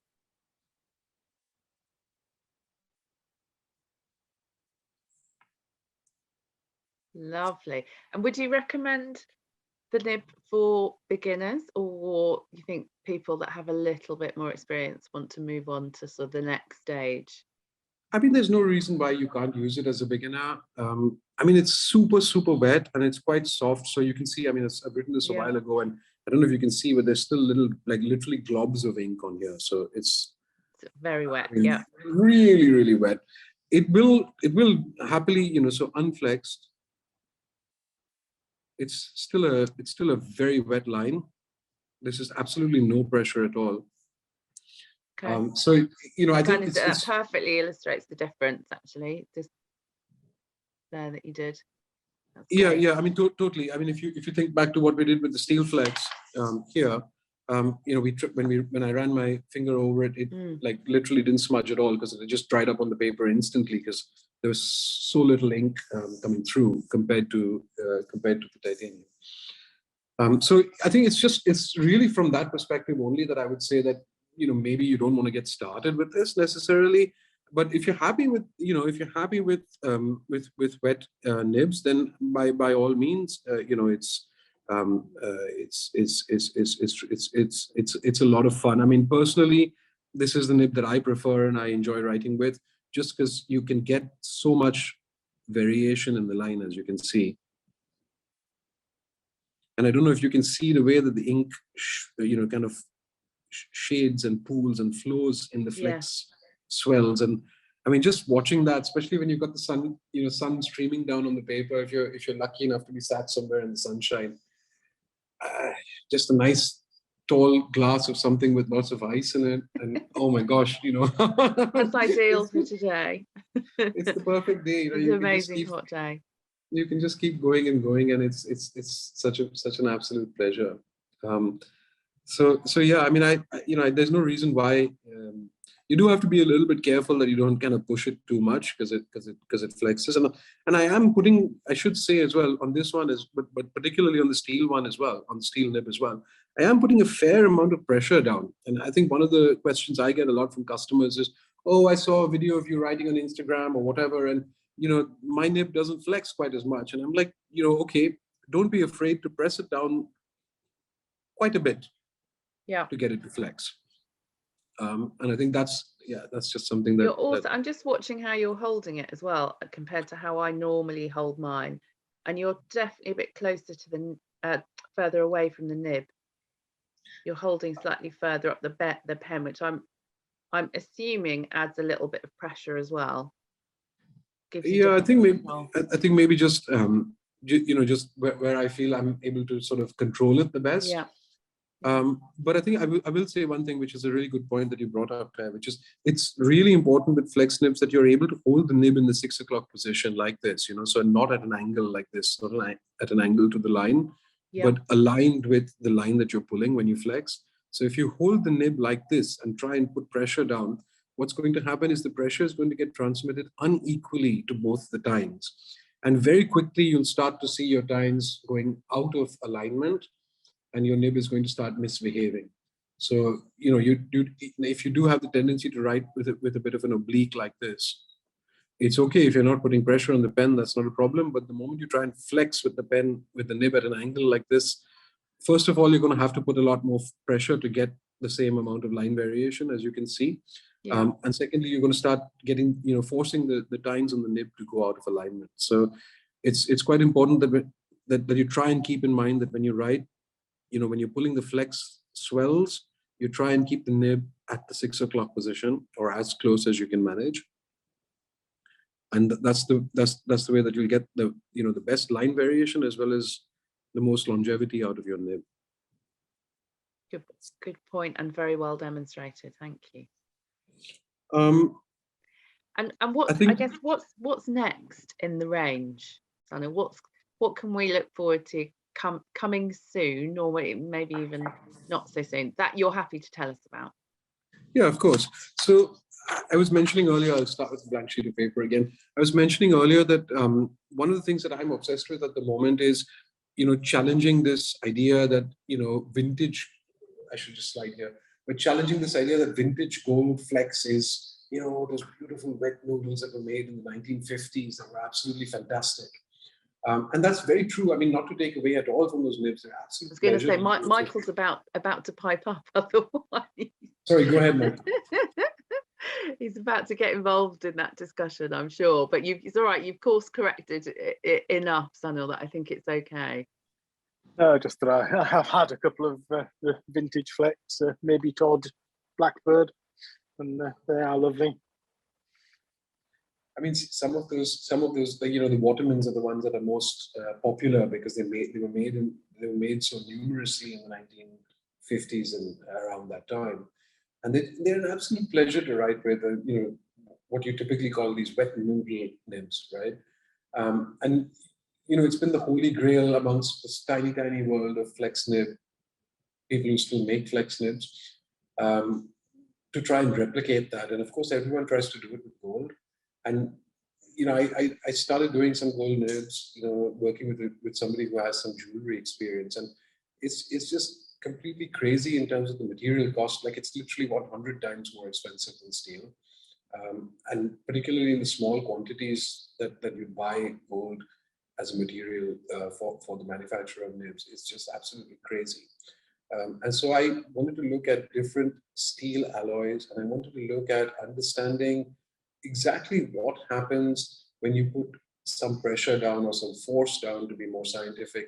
Speaker 1: Lovely. And would you recommend the nib for beginners, or you think people that have a little bit more experience want to move on to sort of the next stage?
Speaker 2: I mean, there's no reason why you can't use it as a beginner. I mean, it's super, super wet and it's quite soft. So you can see, I mean, I've written this a while ago, and I don't know if you can see, but there's still little, like literally globs of ink on here. So it's
Speaker 1: very wet.
Speaker 2: I mean, really, really wet. It will happily, you know, so unflexed. It's still a very wet line. This is absolutely no pressure at all.
Speaker 1: Okay.
Speaker 2: So, you know, I think
Speaker 1: that perfectly illustrates the difference, actually, just there that you did.
Speaker 2: Yeah. I mean, totally. I mean, if you think back to what we did with the steel flex here, you know, when I ran my finger over it, it like literally didn't smudge at all, because it just dried up on the paper instantly, because there was so little ink coming through compared to the titanium. So I think it's really from that perspective only that I would say that, you know, maybe you don't want to get started with this necessarily, but if you're happy with, you know, wet nibs, then by all means, you know, it's a lot of fun. I mean, personally, this is the nib that I prefer and I enjoy writing with, just because you can get so much variation in the line, as you can see. And I don't know if you can see the way that the ink, you know, kind of shades and pools and flows in the flex swells. And I mean, just watching that, especially when you've got the sun, you know, sun streaming down on the paper, if you're lucky enough to be sat somewhere in the sunshine, just a nice tall glass of something with lots of ice in it, and oh my gosh, you know,
Speaker 1: that's ideal for today.
Speaker 2: It's the perfect day. You know,
Speaker 1: it's an amazing hot day.
Speaker 2: You can just keep going and going, and it's such an absolute pleasure. So yeah, I mean, you know, there's no reason why. You do have to be a little bit careful that you don't kind of push it too much, because it flexes. And I am putting, I should say as well, on this one but particularly on the steel one as well, on the steel nib as well, I am putting a fair amount of pressure down. And I think one of the questions I get a lot from customers is, oh, I saw a video of you writing on Instagram or whatever, and you know, my nib doesn't flex quite as much. And I'm like, you know, okay, don't be afraid to press it down quite a bit, to get it to flex. And I think that's just something that
Speaker 1: you're also, I'm just watching how you're holding it as well, compared to how I normally hold mine, and you're definitely a bit closer to the further away from the nib. You're holding slightly further up the pen, which I'm assuming adds a little bit of pressure as well.
Speaker 2: I think maybe just you know, just where I feel I'm able to sort of control it the best. But I think I will say one thing, which is a really good point that you brought up, Claire, which is it's really important with flex nibs that you're able to hold the nib in the 6 o'clock position like this, you know, so not at an angle like this, not at an angle to the line, but aligned with the line that you're pulling when you flex. So if you hold the nib like this and try and put pressure down, what's going to happen is the pressure is going to get transmitted unequally to both the tines. And very quickly, you'll start to see your tines going out of alignment, and your nib is going to start misbehaving. So, you know, if you do have the tendency to write with a bit of an oblique like this, it's okay if you're not putting pressure on the pen, that's not a problem. But the moment you try and flex with the pen, with the nib at an angle like this, first of all, you're going to have to put a lot more pressure to get the same amount of line variation, as you can see. And secondly, you're going to start getting, you know, forcing the tines on the nib to go out of alignment. So it's quite important that you try and keep in mind that when you write, you know, when you're pulling the flex swells, you try and keep the nib at the 6 o'clock position, or as close as you can manage. And that's the way that you'll get the, you know, the best line variation as well as the most longevity out of your nib.
Speaker 1: Good point, and very well demonstrated. Thank you. And I guess what's next in the range, Sunil? What can we look forward to coming soon, or maybe even not so soon, that you're happy to tell us about?
Speaker 2: Yeah, of course. So I was mentioning earlier, I'll start with a blank sheet of paper again. I was mentioning earlier that one of the things that I'm obsessed with at the moment is, you know, challenging this idea that, you know, vintage, I should just slide here, we're challenging this idea that vintage gold flex is, those beautiful wet noodles that were made in the 1950s that were absolutely fantastic. And that's very true. I mean, not to take away at all from those nibs. They're absolutely.
Speaker 1: I was going to say, Michael's about to pipe up otherwise.
Speaker 2: Sorry, go ahead, Mike.
Speaker 1: He's about to get involved in that discussion, I'm sure. But it's all right. You've course corrected it enough, Sunil, that I think it's okay.
Speaker 3: No, just that I have had a couple of vintage flex, maybe Todd Blackbird, and they are lovely.
Speaker 2: I mean, some of those, the Watermans are the ones that are most popular because they were made so numerously in the 1950s and around that time, and they're an absolute pleasure to write with. What you typically call these wet noodle nibs, right? And it's been the holy grail amongst this tiny world of Flex Nib, people who still make Flex Nibs, to try and replicate that. And of course, everyone tries to do it with gold. And I started doing some gold nibs, working with somebody who has some jewelry experience, and it's just completely crazy in terms of the material cost. Like, it's literally 100 times more expensive than steel, and particularly in the small quantities that you buy gold as a material for the manufacture of nibs. It's just absolutely crazy. And so I wanted to look at different steel alloys, and I wanted to look at understanding exactly what happens when you put some pressure down or some force down, to be more scientific,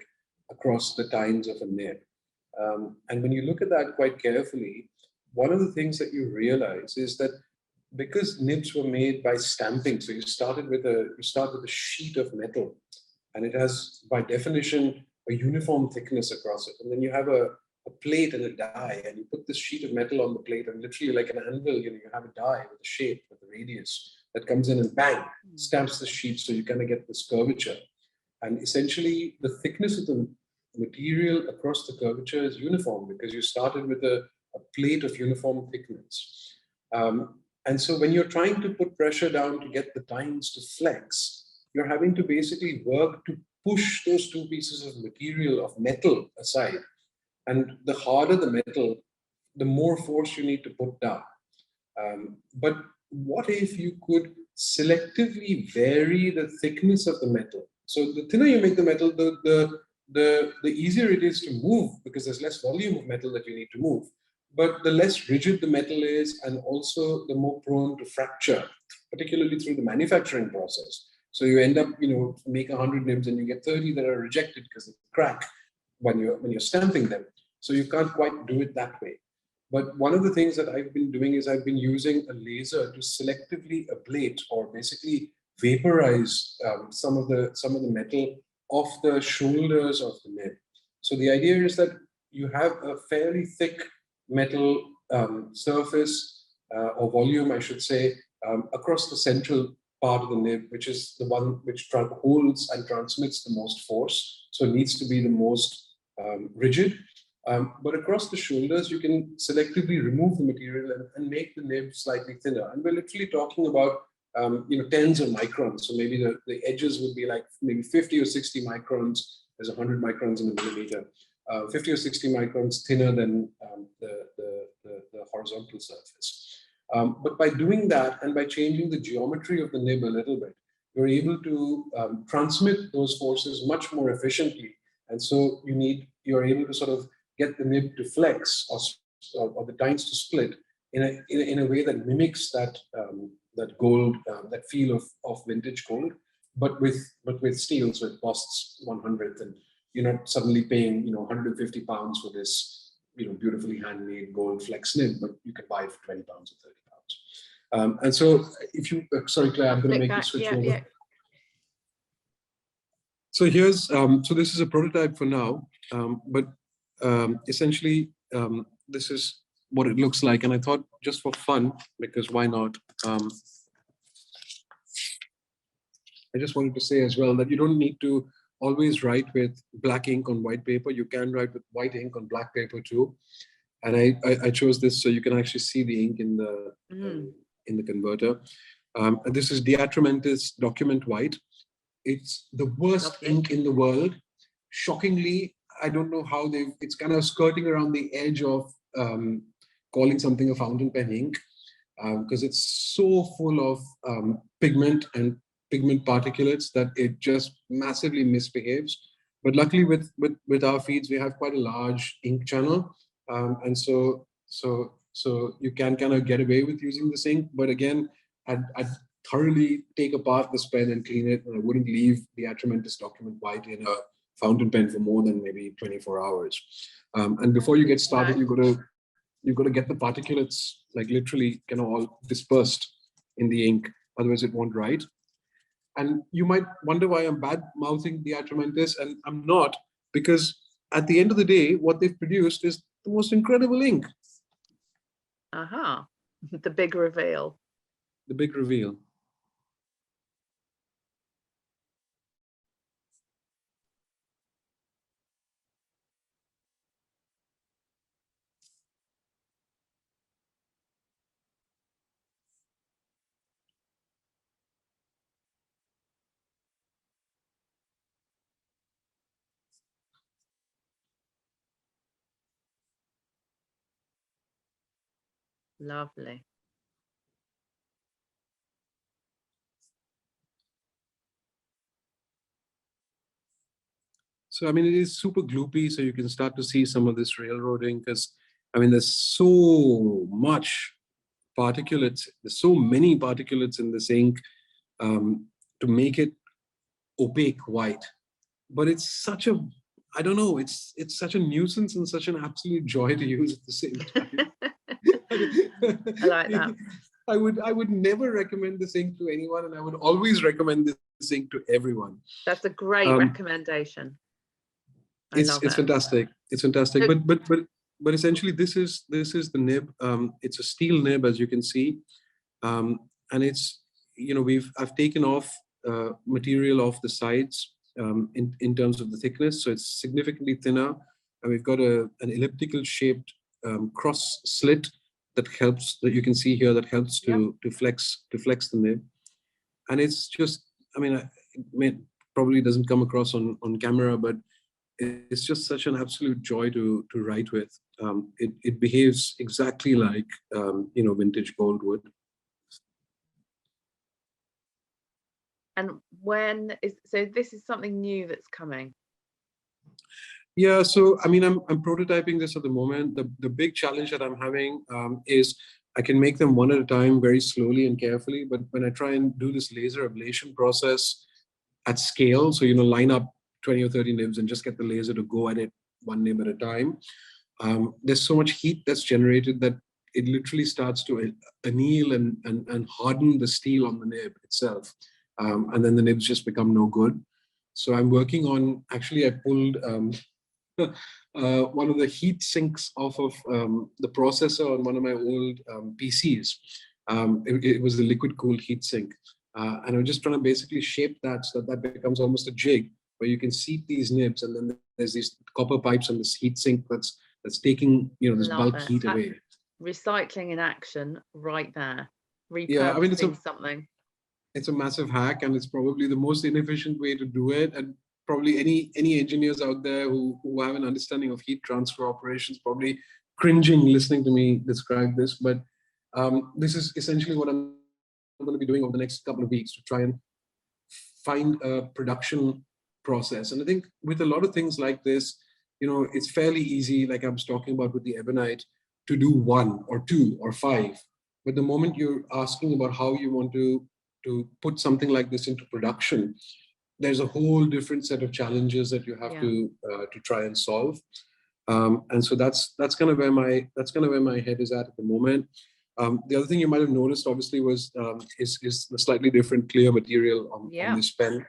Speaker 2: across the tines of a nib. And when you look at that quite carefully, one of the things that you realize is that because nibs were made by stamping, so you start with a sheet of metal, and it has, by definition, a uniform thickness across it. And then you have a plate and a die, and you put this sheet of metal on the plate, and literally like an anvil, you have a die with a shape, with a radius that comes in and bang, stamps the sheet, so you kind of get this curvature. And essentially, the thickness of the material across the curvature is uniform because you started with a plate of uniform thickness. And so when you're trying to put pressure down to get the tines to flex, you're having to basically work to push those two pieces of material, of metal, aside. And the harder the metal, the more force you need to put down. But what if you could selectively vary the thickness of the metal? So the thinner you make the metal, the easier it is to move, because there's less volume of metal that you need to move. But the less rigid the metal is, and also the more prone to fracture, particularly through the manufacturing process. So you end up, make 100 nibs and you get 30 that are rejected because they crack when you're stamping them. So you can't quite do it that way. But one of the things that I've been doing is I've been using a laser to selectively ablate, or basically vaporize some of the metal off the shoulders of the nib. So the idea is that you have a fairly thick metal surface or volume, I should say, across the central part of the nib, which is the one which holds and transmits the most force. So it needs to be the most rigid. But across the shoulders, you can selectively remove the material and make the nib slightly thinner. And we're literally talking about tens of microns. So maybe the edges would be like maybe 50 or 60 microns. There's 100 microns in a millimeter. 50 or 60 microns thinner than the horizontal surface. But by doing that, and by changing the geometry of the nib a little bit, you're able to transmit those forces much more efficiently. And so you're able to sort of get the nib to flex or the tines to split in a way that mimics that gold, that feel of vintage gold, but with steel. So it costs 1/100th, and you're not suddenly paying 150 pounds for this beautifully handmade gold Flex Nib, but you can buy it for 20 pounds or 30 pounds. And so if you, sorry Claire, I'm going to make you switch over. Yeah. So here's, so this is a prototype for now, but essentially this is what it looks like. And I thought, just for fun, because why not, I just wanted to say as well that you don't need to always write with black ink on white paper. You can write with white ink on black paper too. And I chose this so you can actually see the ink in the converter. And this is Diatramentis Document White. It's the worst ink in the world. Shockingly, I don't know how it's kind of skirting around the edge of calling something a fountain pen ink, because it's so full of pigment and pigment particulates that it just massively misbehaves. But luckily with our feeds, we have quite a large ink channel. And so you can kind of get away with using this ink. But again, I'd thoroughly take apart this pen and clean it. And I wouldn't leave the Atramentis document white in a fountain pen for more than maybe 24 hours. And before you get started, you've got to get the particulates like literally kind of all dispersed in the ink. Otherwise it won't write. And you might wonder why I'm bad mouthing the Atramentis, and I'm not, because at the end of the day, what they've produced is the most incredible ink.
Speaker 1: Aha, the big reveal.
Speaker 2: The big reveal.
Speaker 1: Lovely.
Speaker 2: So, I mean, it is super gloopy, so you can start to see some of this railroading, because, I mean, there's so much particulates, there's so many particulates in this ink to make it opaque white. But it's such a, I don't know, it's such a nuisance and such an absolute joy to use at the same time.
Speaker 1: I like that.
Speaker 2: I would never recommend this ink to anyone, and I would always recommend this ink to everyone.
Speaker 1: That's a great recommendation.
Speaker 2: It's fantastic. It's fantastic. But essentially, this is the nib. It's a steel nib, as you can see, and it's, you know, I've taken off material off the sides in terms of the thickness, so it's significantly thinner, and we've got an elliptical shaped cross slit that you can see here, that helps to flex the nib. And it's just, I mean, it probably doesn't come across on camera, but it's just such an absolute joy to write with. It behaves exactly like you know, vintage gold would.
Speaker 1: And so this is something new that's coming?
Speaker 2: Yeah, so I mean, I'm prototyping this at the moment. The big challenge that I'm having is I can make them one at a time, very slowly and carefully. But when I try and do this laser ablation process at scale, so, you know, line up 20 or 30 nibs and just get the laser to go at it one nib at a time, there's so much heat that's generated that it literally starts to anneal and harden the steel on the nib itself. And then the nibs just become no good. So I'm working on, actually I pulled one of the heat sinks off of the processor on one of my old PCs. It was a liquid cooled heat sink. And I'm just trying to basically shape that so that becomes almost a jig where you can seat these nibs, and then there's these copper pipes and this heat sink that's taking, you know, this bulk heat away.
Speaker 1: Recycling in action right there. Repurposing,
Speaker 2: yeah, I mean,
Speaker 1: something.
Speaker 2: It's a massive hack, and it's probably the most inefficient way to do it. And probably any engineers out there who have an understanding of heat transfer operations probably cringing listening to me describe this. But this is essentially what I'm going to be doing over the next couple of weeks to try and find a production process. And I think with a lot of things like this, you know, it's fairly easy, like I was talking about with the ebonite, to do 1 or 2 or 5. But the moment you're asking about how you want to put something like this into production, there's a whole different set of challenges that you have to try and solve. And so that's kind of where my head is at the moment. The other thing you might have noticed, obviously, was is the slightly different clear material on this pen.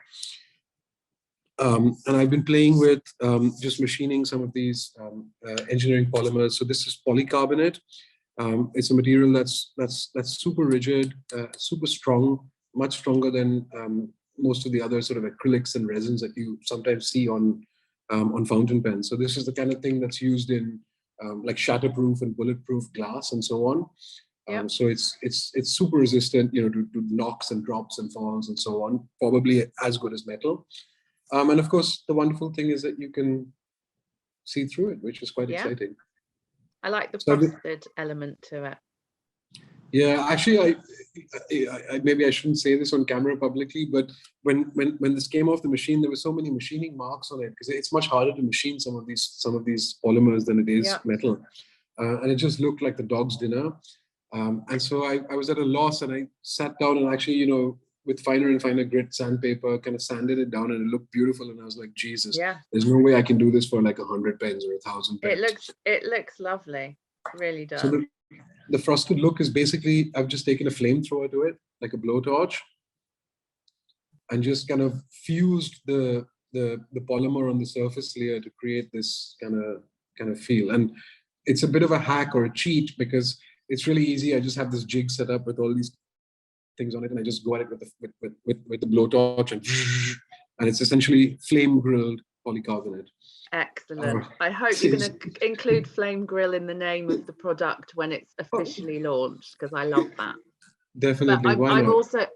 Speaker 2: And I've been playing with just machining some of these engineering polymers. So this is polycarbonate. It's a material that's super rigid, super strong, much stronger than most of the other sort of acrylics and resins that you sometimes see on fountain pens. So this is the kind of thing that's used in like shatterproof and bulletproof glass and so on. So it's super resistant, you know, to knocks and drops and falls and so on. Probably as good as metal. And of course, the wonderful thing is that you can see through it, which is quite exciting.
Speaker 1: I like the
Speaker 2: So
Speaker 1: frosted element to it.
Speaker 2: yeah, actually, I maybe I shouldn't say this on camera publicly, but when this came off the machine, there were so many machining marks on it because it's much harder to machine some of these polymers than it is
Speaker 1: Yeah.
Speaker 2: metal, and it just looked like the dog's dinner. And so I was at a loss, and I sat down and actually, with finer and finer grit sandpaper, kind of sanded it down, and it looked beautiful. And I was like, Jesus,
Speaker 1: Yeah,
Speaker 2: there's no way I can do this for like 100 pens or 1,000 pens.
Speaker 1: it looks lovely. It really does.
Speaker 2: So the frosted look is basically, I've just taken a flamethrower to it, like a blowtorch, and just kind of fused the polymer on the surface layer to create this kind of feel. And it's a bit of a hack or a cheat because it's really easy. I just have this jig set up with all these things on it, and I just go at it with the blowtorch, and it's essentially flame grilled polycarbonate.
Speaker 1: Excellent. I hope you're going to include Flame Grill in the name of the product when it's officially launched, because I love that.
Speaker 2: Definitely.
Speaker 1: But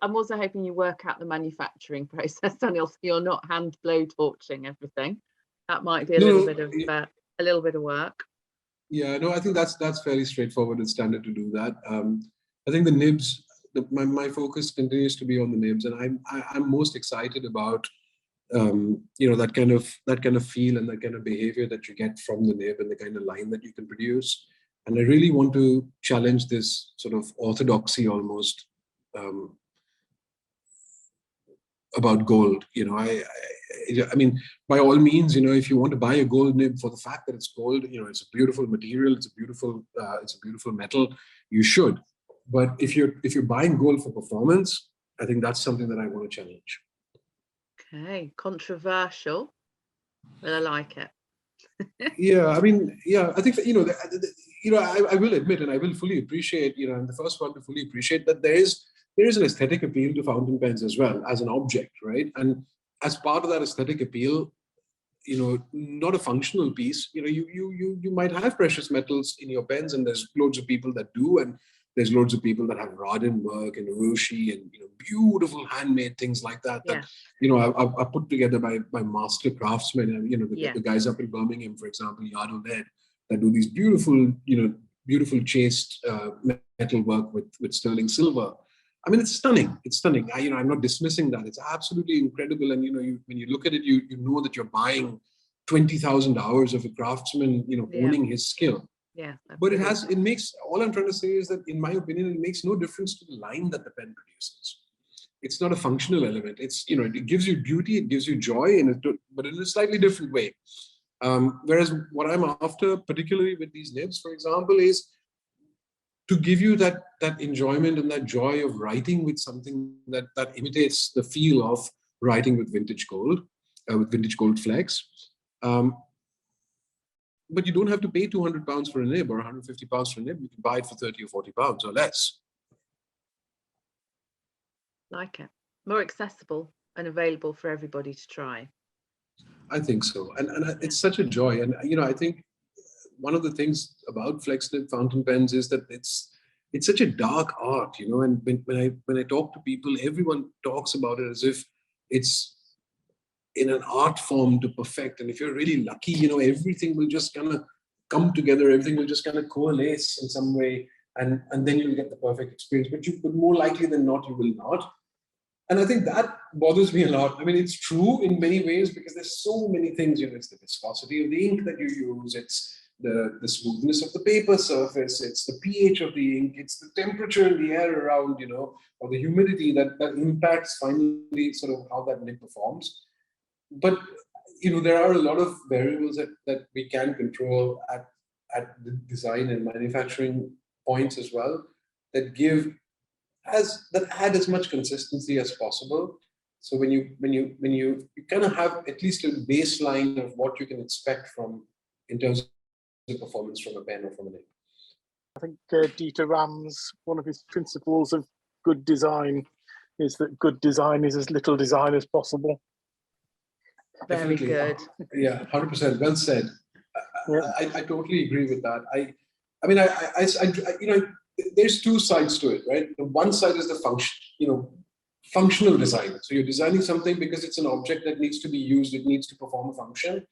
Speaker 1: I'm also hoping you work out the manufacturing process, Sunil, so you're not hand blow torching everything. That might be a little bit of work.
Speaker 2: Yeah, no, I think that's fairly straightforward and standard to do that. I think the nibs, my focus continues to be on the nibs, and I'm most excited about that kind of feel and that kind of behavior that you get from the nib and the kind of line that you can produce. And I really want to challenge this sort of orthodoxy almost about gold. I mean, by all means, if you want to buy a gold nib for the fact that it's gold, it's a beautiful material, it's a beautiful metal, you should. But if you're buying gold for performance, I think that's something that I want to challenge.
Speaker 1: Okay, controversial, but I like it.
Speaker 2: Yeah, I mean, yeah, I think that, I will admit, and I will fully appreciate, I'm the first one to fully appreciate that there is an aesthetic appeal to fountain pens as well as an object, right? And as part of that aesthetic appeal, not a functional piece, you might have precious metals in your pens, and there's loads of people that do, and there's loads of people that have Rodin work and Urushi and beautiful handmade things like that.
Speaker 1: Yeah.
Speaker 2: That are put together by master craftsmen, and the guys up in Birmingham, for example, Yado Led, that do these beautiful chased metal work with sterling silver. I mean, it's stunning. It's stunning. I'm not dismissing that. It's absolutely incredible. And when you look at it, you know that you're buying 20,000 hours of a craftsman, honing his skill.
Speaker 1: Yeah.
Speaker 2: But it makes, all I'm trying to say is that, in my opinion, it makes no difference to the line that the pen produces. It's not a functional element. It's, it gives you beauty, it gives you joy, but in a slightly different way. Whereas what I'm after, particularly with these nibs, for example, is to give you that enjoyment and that joy of writing with something that imitates the feel of writing with vintage gold flex. But you don't have to pay £200 for a nib or £150 for a nib. You can buy it for £30 or £40 or less.
Speaker 1: Like it. More accessible and available for everybody to try.
Speaker 2: I think so. And it's such a joy. And, I think one of the things about Flex Nib fountain pens is that it's such a dark art, and when I talk to people, everyone talks about it as if it's in an art form to perfect. And if you're really lucky, everything will just kind of come together, everything will just kind of coalesce in some way, and then you'll get the perfect experience. But more likely than not, you will not. And I think that bothers me a lot. I mean, it's true in many ways because there's so many things, it's the viscosity of the ink that you use, it's the smoothness of the paper surface, it's the pH of the ink, it's the temperature in the air around, or the humidity that impacts finally sort of how that nib performs. But there are a lot of variables that we can control at the design and manufacturing points as well, that add as much consistency as possible. So when you kind of have at least a baseline of what you can expect from in terms of performance from a pen or from a nib.
Speaker 3: I think Dieter Rams, one of his principles of good design is that good design is as little design as possible.
Speaker 1: Very
Speaker 2: Definitely.
Speaker 1: good.
Speaker 2: Yeah, 100%. Well said.
Speaker 3: Yeah.
Speaker 2: I totally agree with that. I mean, there's two sides to it, right? The one side is the functional design. So you're designing something because it's an object that needs to be used. It needs to perform a function.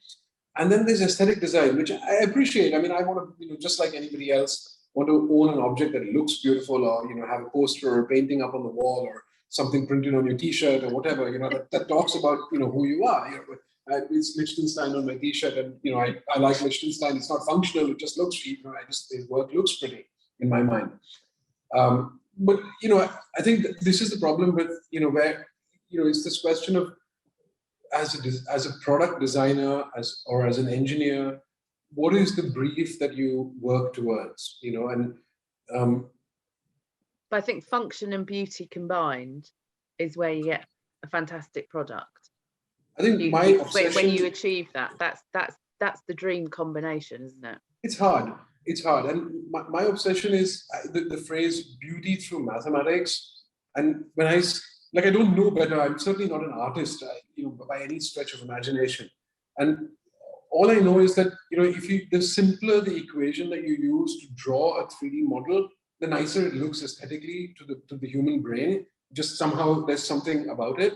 Speaker 2: And then there's aesthetic design, which I appreciate. I mean, I want to, just like anybody else, want to own an object that looks beautiful, or have a poster or a painting up on the wall, or something printed on your T-shirt or whatever, that talks about who you are. It's Liechtenstein on my T-shirt, and I like Liechtenstein. It's not functional; it just looks. His work looks pretty in my mind. But I think this is the problem with where it's this question of as a product designer, or as an engineer, what is the brief that you work towards? And
Speaker 1: But I think function and beauty combined is where you get a fantastic product.
Speaker 2: I think my obsession,
Speaker 1: when you achieve that, that's the dream combination, isn't it?
Speaker 2: It's hard. It's hard. And my obsession is the phrase beauty through mathematics. And when I don't know better, I'm certainly not an artist, by any stretch of imagination. And all I know is that, the simpler the equation that you use to draw a 3D model, the nicer it looks aesthetically to the human brain. Just somehow there's something about it.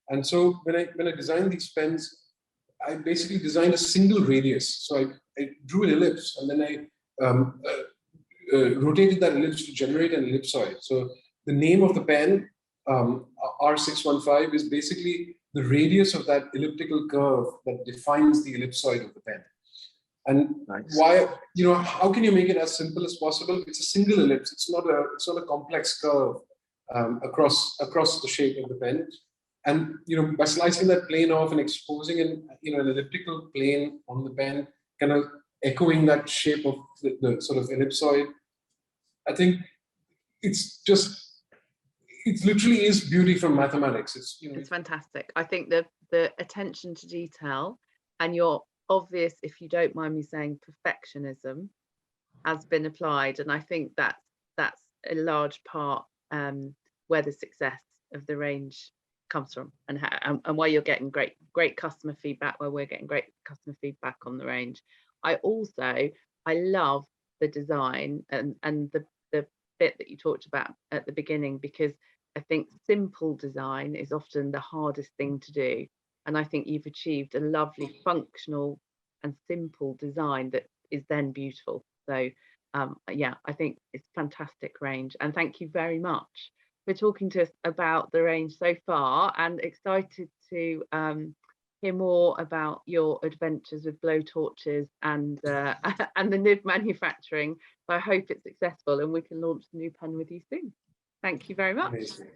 Speaker 2: And so when I designed these pens, I basically designed a single radius. So I drew an ellipse, and then I rotated that ellipse to generate an ellipsoid. So the name of the pen, R615, is basically the radius of that elliptical curve that defines the ellipsoid of the pen. And
Speaker 3: nice.
Speaker 2: Why, how can you make it as simple as possible? It's a single ellipse. It's not a complex curve across the shape of the pen. And by slicing that plane off and exposing an elliptical plane on the pen, kind of echoing that shape of the sort of ellipsoid, I think it literally is beauty from mathematics.
Speaker 1: It's fantastic. I think the attention to detail and your obvious, if you don't mind me saying, perfectionism has been applied, and I think that's a large part where the success of the range comes from, and why you're getting great customer feedback, where we're getting great customer feedback on the range. I love the design and the bit that you talked about at the beginning, because I think simple design is often the hardest thing to do, and I think you've achieved a lovely functional and simple design that is then beautiful. So yeah, I think it's a fantastic range, and thank you very much for talking to us about the range so far, and excited to hear more about your adventures with blow torches and and the nib manufacturing. So I hope it's successful and we can launch the new pen with you soon. Thank you very much.
Speaker 2: Amazing.